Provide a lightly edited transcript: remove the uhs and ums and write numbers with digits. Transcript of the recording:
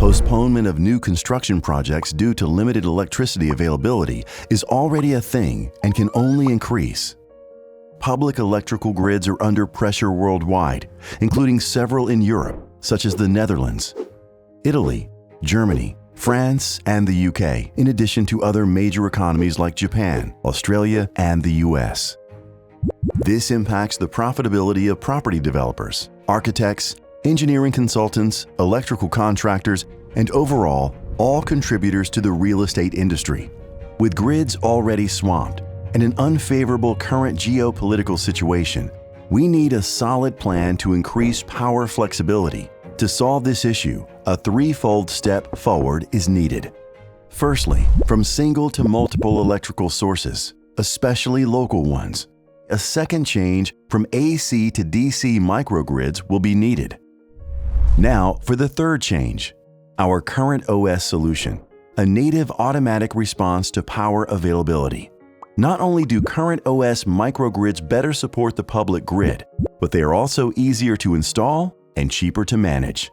Postponement of new construction projects due to limited electricity availability is already a thing and can only increase. Public electrical grids are under pressure worldwide, including several in Europe, such as the Netherlands, Italy, Germany, France, and the UK, in addition to other major economies like Japan, Australia, and the US. This impacts the profitability of property developers, architects, engineering consultants, electrical contractors, and overall, all contributors to the real estate industry. With grids already swamped and an unfavorable current geopolitical situation, we need a solid plan to increase power flexibility. To solve this issue, a threefold step forward is needed. Firstly, from single to multiple electrical sources, especially local ones. A second change from AC to DC microgrids will be needed. Now for the third change, our current OS solution, a native automatic response to power availability. Not only do current OS microgrids better support the public grid, but they are also easier to install and cheaper to manage.